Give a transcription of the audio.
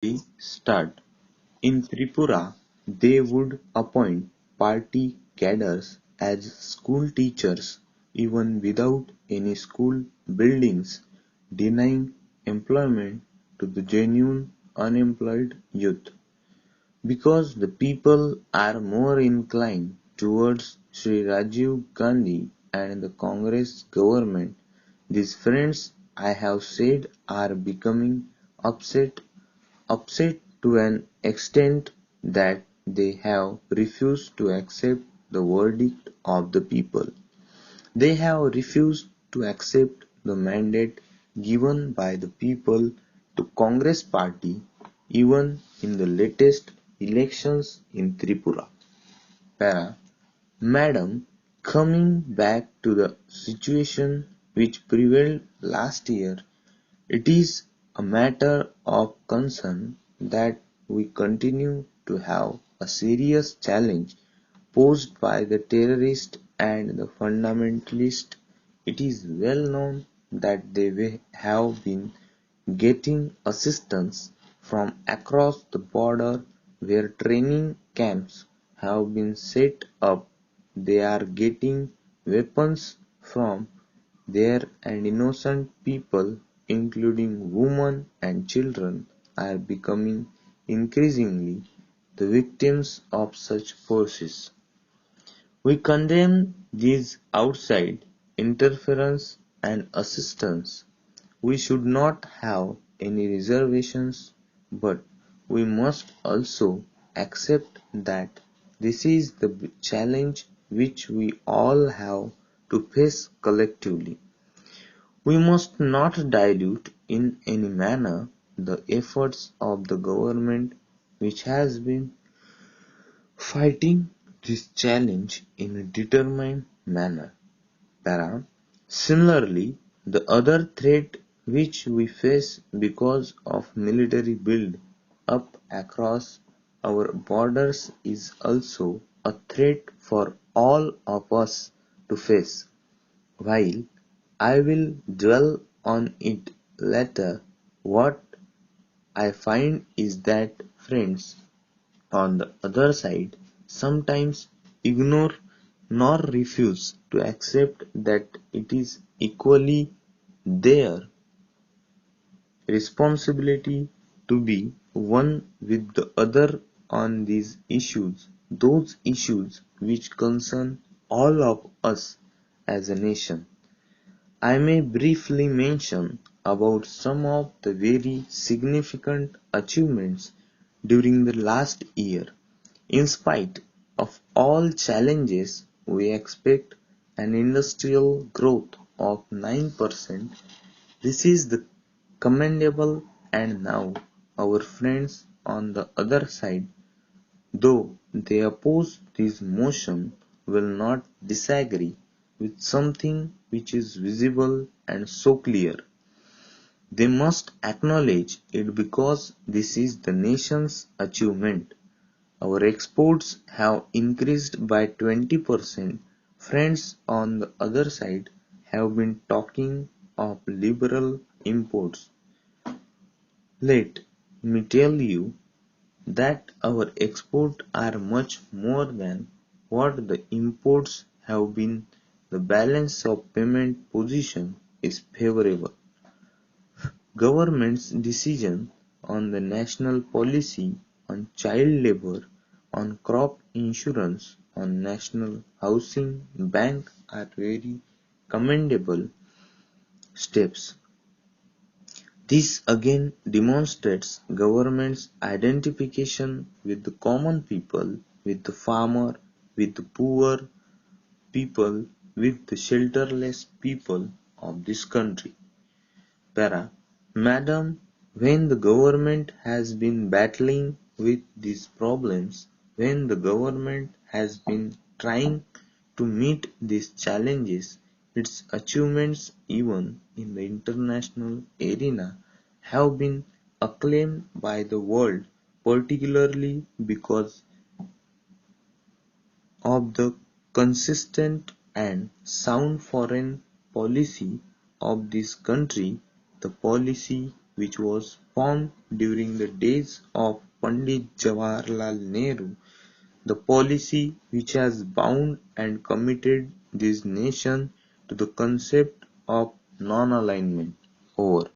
We start. In Tripura, they would appoint party cadres as school teachers even without any school buildings, denying employment to the genuine unemployed youth. Because the people are more inclined towards Sri Rajiv Gandhi and the Congress government, these friends I have said are becoming upset upset to an extent that they have refused to accept the verdict of the people. They have refused to accept the mandate given by the people to Congress party even in the latest elections in Tripura. Para. Madam, coming back to the situation which prevailed last year, it is a matter of concern that we continue to have a serious challenge posed by the terrorists and the fundamentalists. It is well known that they have been getting assistance from across the border where training camps have been set up. They are getting weapons from there and innocent people, including women and children, are becoming increasingly the victims of such forces. We condemn this outside interference and assistance. We should not have any reservations, but we must also accept that this is the challenge which we all have to face collectively. We must not dilute in any manner the efforts of the government which has been fighting this challenge in a determined manner. Para. Similarly, the other threat which we face because of military build up across our borders is also a threat for all of us to face. While I will dwell on it later, what I find is that friends on the other side sometimes ignore nor refuse to accept that it is equally their responsibility to be one with the other on these issues, those issues which concern all of us as a nation. I may briefly mention about some of the very significant achievements during the last year. In spite of all challenges, we expect an industrial growth of 9%. This is the commendable, and now our friends on the other side, though they oppose this motion, will not disagree with something which is visible and so clear. They must acknowledge it because this is the nation's achievement. Our exports have increased by 20%. Friends on the other side have been talking of liberal imports. Let me tell you that our exports are much more than what the imports have been. The balance of payment position is favorable. Government's decision on the national policy on child labor, on crop insurance, on national housing bank are very commendable steps. This again demonstrates government's identification with the common people, with the farmer, with the poor people, with the shelterless people of this country. Para. Madam, when the government has been battling with these problems, when the government has been trying to meet these challenges, its achievements even in the international arena have been acclaimed by the world, particularly because of the consistent and sound foreign policy of this country, the policy which was formed during the days of Pandit Jawaharlal Nehru, the policy which has bound and committed this nation to the concept of non-alignment. Over.